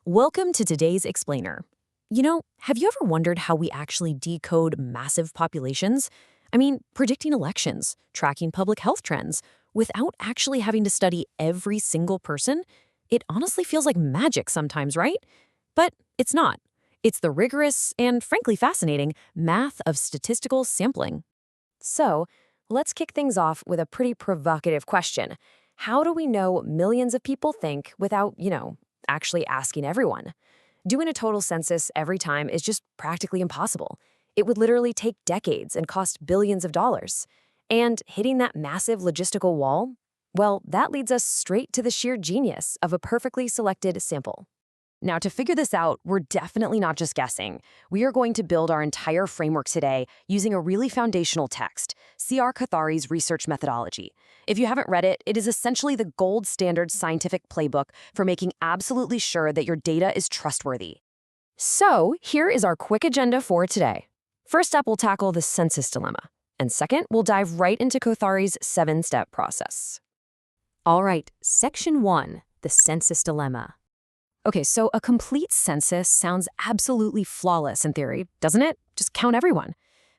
Welcome to today's Explainer. Have you ever wondered how we actually decode massive populations? I mean, predicting elections, tracking public health trends, without actually having to study every single person? It honestly feels like magic sometimes, right? But it's not. It's the rigorous and, frankly, fascinating math of statistical sampling. So, let's kick things off with a pretty provocative question. How do we know millions of people think without, actually asking everyone? Doing a total census every time is just practically impossible. It would literally take decades and cost billions of dollars. And hitting that massive logistical wall? Well, that leads us straight to the sheer genius of a perfectly selected sample. Now, to figure this out, we're definitely not just guessing. We are going to build our entire framework today using a really foundational text, C.R. Cathari's research methodology. If you haven't read it, it is essentially the gold standard scientific playbook for making absolutely sure that your data is trustworthy. So, here is our quick agenda for today. First up, we'll tackle the census dilemma. And second, we'll dive right into Cathari's 7-step process. All right, Section 1, the census dilemma. Okay, so a complete census sounds absolutely flawless in theory, doesn't it? Just count everyone.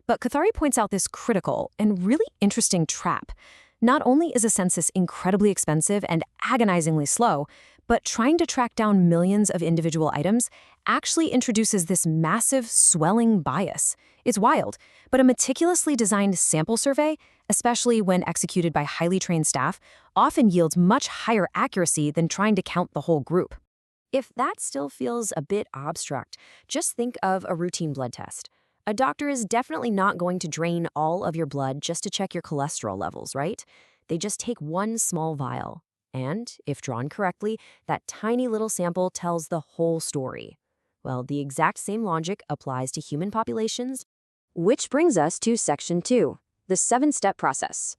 But Cathari points out this critical and really interesting trap. Not only is a census incredibly expensive and agonizingly slow, but trying to track down millions of individual items actually introduces this massive swelling bias. It's wild, but a meticulously designed sample survey, especially when executed by highly trained staff, often yields much higher accuracy than trying to count the whole group. If that still feels a bit abstract, just think of a routine blood test. A doctor is definitely not going to drain all of your blood just to check your cholesterol levels, right? They just take one small vial. And, if drawn correctly, that tiny little sample tells the whole story. Well, the exact same logic applies to human populations, which brings us to Section 2, the 7-step process.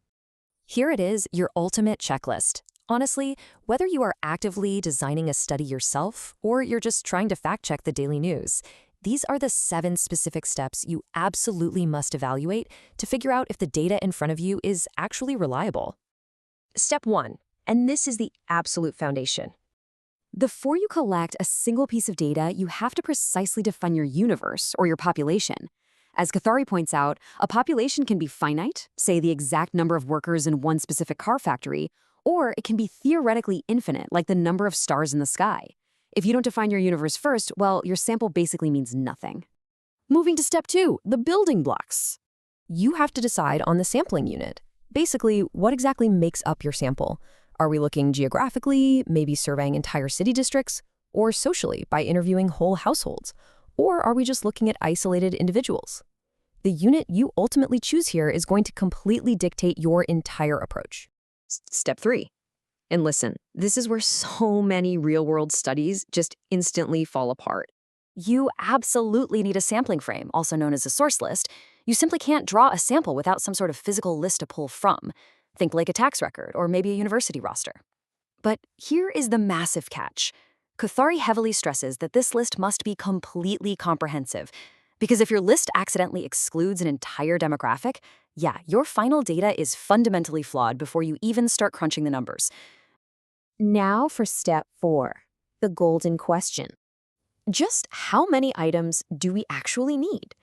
Here it is, your ultimate checklist. Honestly, whether you are actively designing a study yourself or you're just trying to fact-check the daily news, these are the 7 specific steps you absolutely must evaluate to figure out if the data in front of you is actually reliable. Step 1, and this is the absolute foundation. Before you collect a single piece of data, you have to precisely define your universe or your population. As Cathari points out, a population can be finite, say the exact number of workers in one specific car factory, or it can be theoretically infinite, like the number of stars in the sky. If you don't define your universe first, well, your sample basically means nothing. Moving to step 2, the building blocks. You have to decide on the sampling unit. Basically, what exactly makes up your sample? Are we looking geographically, maybe surveying entire city districts, or socially by interviewing whole households? Or are we just looking at isolated individuals? The unit you ultimately choose here is going to completely dictate your entire approach. Step 3. And listen, this is where so many real-world studies just instantly fall apart. You absolutely need a sampling frame, also known as a source list. You simply can't draw a sample without some sort of physical list to pull from. Think like a tax record or maybe a university roster. But here is the massive catch. Cathari heavily stresses that this list must be completely comprehensive, because if your list accidentally excludes an entire demographic, yeah, your final data is fundamentally flawed before you even start crunching the numbers. Now for step 4, the golden question. Just how many items do we actually need?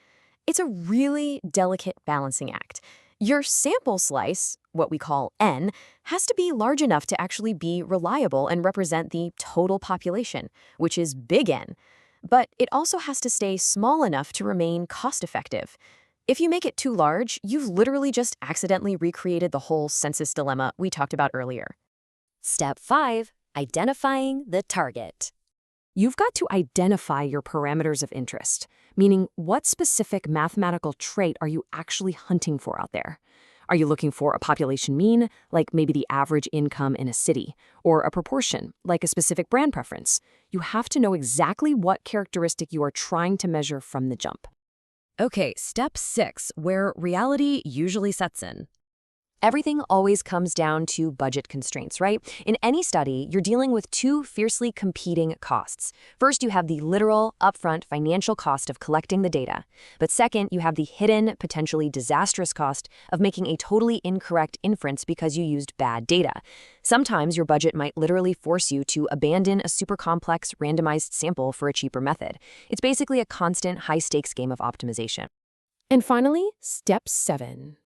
It's a really delicate balancing act. Your sample slice, what we call N, has to be large enough to actually be reliable and represent the total population, which is big N. But it also has to stay small enough to remain cost-effective. If you make it too large, you've literally just accidentally recreated the whole census dilemma we talked about earlier. Step 5, identifying the target. You've got to identify your parameters of interest, meaning what specific mathematical trait are you actually hunting for out there? Are you looking for a population mean, like maybe the average income in a city, or a proportion, like a specific brand preference? You have to know exactly what characteristic you are trying to measure from the jump. Okay, step 6, where reality usually sets in. Everything always comes down to budget constraints, right? In any study, you're dealing with two fiercely competing costs. First, you have the literal, upfront financial cost of collecting the data. But second, you have the hidden, potentially disastrous cost of making a totally incorrect inference because you used bad data. Sometimes your budget might literally force you to abandon a super complex, randomized sample for a cheaper method. It's basically a constant, high-stakes game of optimization. And finally, step 7.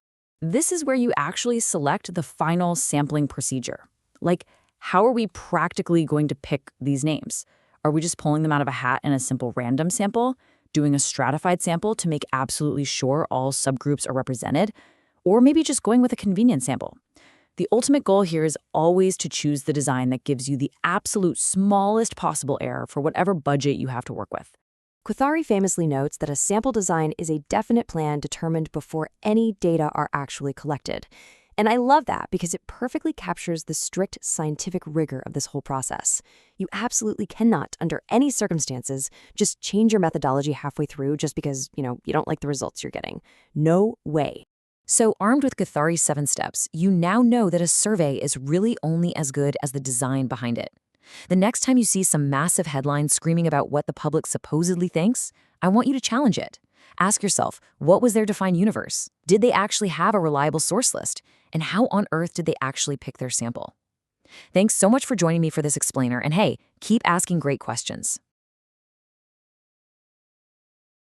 This is where you actually select the final sampling procedure. Like, how are we practically going to pick these names? Are we just pulling them out of a hat in a simple random sample, doing a stratified sample to make absolutely sure all subgroups are represented, or maybe just going with a convenient sample? The ultimate goal here is always to choose the design that gives you the absolute smallest possible error for whatever budget you have to work with. Quathari famously notes that a sample design is a definite plan determined before any data are actually collected. And I love that because it perfectly captures the strict scientific rigor of this whole process. You absolutely cannot, under any circumstances, just change your methodology halfway through just because, you don't like the results you're getting. No way. So armed with Quathari's 7 steps, you now know that a survey is really only as good as the design behind it. The next time you see some massive headline screaming about what the public supposedly thinks, I want you to challenge it. Ask yourself, what was their defined universe? Did they actually have a reliable source list? And how on earth did they actually pick their sample? Thanks so much for joining me for this explainer, and hey, keep asking great questions.